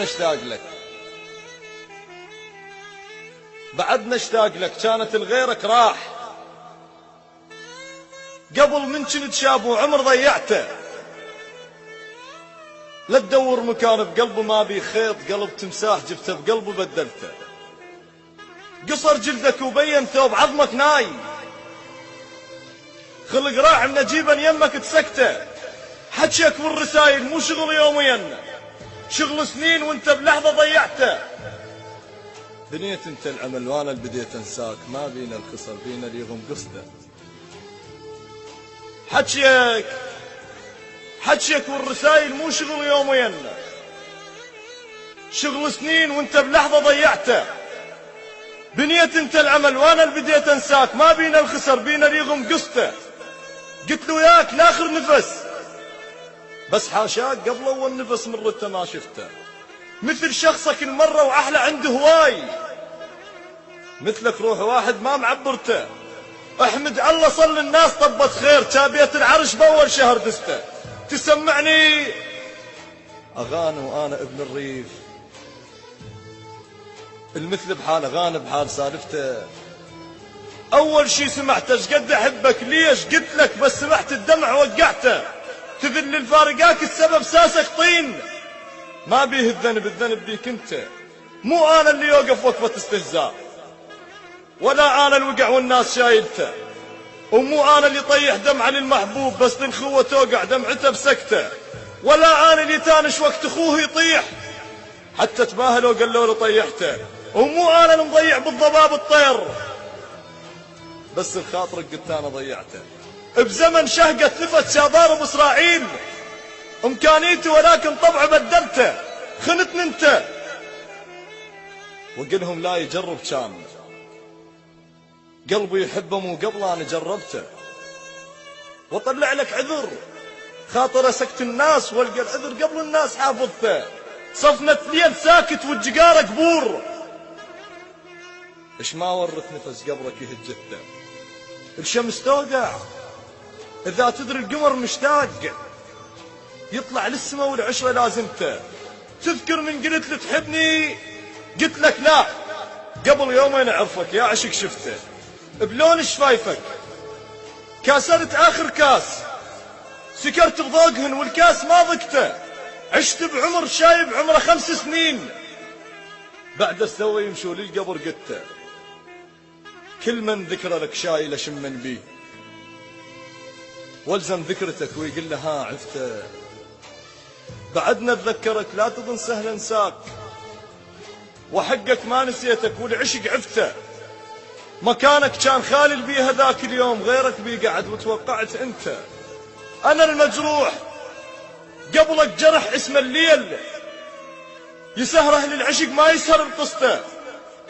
اشتاق لك، بعدنا اشتاق لك. كانت لغيرك راح قبل من كنت شاب وعمر ضيعته. لا تدور مكان بقلبه ما بي خيط، قلب تمساح جبته بقلبه بدلته. قصر جلدك وبين ثوب عظمك ناي، خلق راح من جيبا يمك تسكته. حجيك والرسايل مو شغل يوميا، شغل سنين وانت بلحظة ضيعته. بنيت انت العمل وانا اللي بديت انساك، ما بينا الخسر بينا اللي يغم قصده. حجيك والرسايل مو شغل يوميا، شغل سنين وانت بلحظة ضيعته. بنيت انت العمل وانا اللي بديت انساك، ما بينا الخسر بينا اللي يغم قصته. قلت له وياك لاخر نفس، بس حاشاك قبل اول نفس من رته ما شفته. مثل شخصك المرة واحلى عنده هواي، مثلك روح واحد ما معبرته. احمد الله صل الناس طبت خير، تابيت العرش باول شهر دسته. تسمعني اغاني وانا ابن الريف، المثل بحال اغاني بحال سالفته. اول شي سمعته ايش قد احبك، ليش قلت لك بس سمعت الدمع وقعته. تذل الفارقاك السبب ساسك طين، ما بيه الذنب، الذنب بيك انت. مو انا اللي يوقف وقفة استهزاء، ولا انا الوقع والناس شايلته. ومو انا اللي طيح دمعة للمحبوب بس للخوة توقع دمعته بسكته. ولا انا اللي تانش وقت اخوه يطيح حتى تباهلوا قالوا له طيحته. ومو انا اللي مضيع بالضباب الطير بس الخاطرك قلت انا ضيعته. بزمن شهقت نفت شاضار باسرائيل، امكانيتي ولكن طبعه بدلته. خنتني انت وقلهم لا يجرب، كان قلبي يحبه مو قبل انا جربته. واطلع لك عذر خاطر اسكت الناس، والقى العذر قبل الناس حافظته. صفنة ليل ساكت والجقاره قبور، ايش ما ورث نفس قبرك يهجته. الشمس توقع اذا تدري القمر مشتاق، يطلع للسما والعشرة لازمته. تذكر من قلت لي تحبني، قلت لك لا قبل يومين اعرفك يا عشق شفته. بلون شفايفك كاسرت اخر كاس، سكرت بضوقهن والكاس ما ضقته. عشت بعمر شايب عمره 5 سنين، بعد استوى يمشوا لي القبر قته. كل من ذكر لك شايل اشمن بيه، والزم ذكرتك ويقول له ها عفته. بعدنا اتذكرك لا تظن سهل انساك، وحقك ما نسيتك والعشق عفته. مكانك كان خالي بيه ذاك اليوم، غيرك بيه قعد وتوقعت انت. انا المجروح قبلك جرح اسم الليل، يسهر اهل العشق ما يسهر بقصته.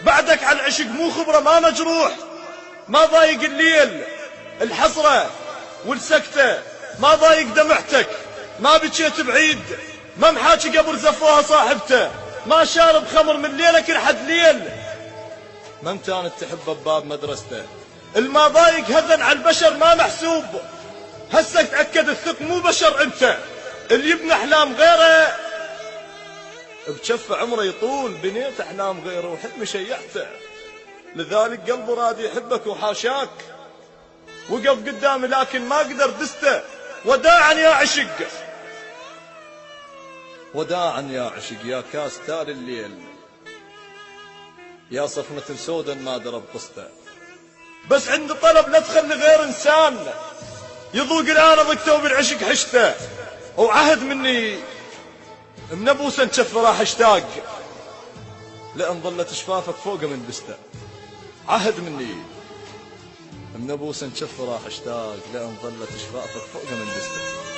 بعدك على العشق مو خبره ما مجروح، ما ضايق الليل الحسره والسكته. ما ضايق دمعتك، ما بكيت بعيد، ما محاكي قبر زفوها صاحبته. ما شارب خمر من ليلك لحد ليل، ما امتانت تحبه بباب مدرسته. الما ضايق هذن على البشر ما محسوب، هسه تأكد الثق مو بشر انت. اللي يبني احلام غيره بجف عمره يطول، بنيت احلام غيره وحلمي شيعته. لذلك قلبه راد يحبك وحاشاك، وقف قدامي لكن ما قدر دسته. وداعا يا عشق، وداعا يا عشق، يا كاس تالي الليل، يا صفنة سودا ما درب قصته. بس عند طلب لا تخلي غير انسان يذوق الآن ضقته وبالعشق حشته. وعهد مني من ابوسه انشف راح اشتاق، لان ظلت شفافك فوق من بسته. عهد مني من ابوسه انشف راح اشتاق، لان ظلت شفافك فوق من بسته.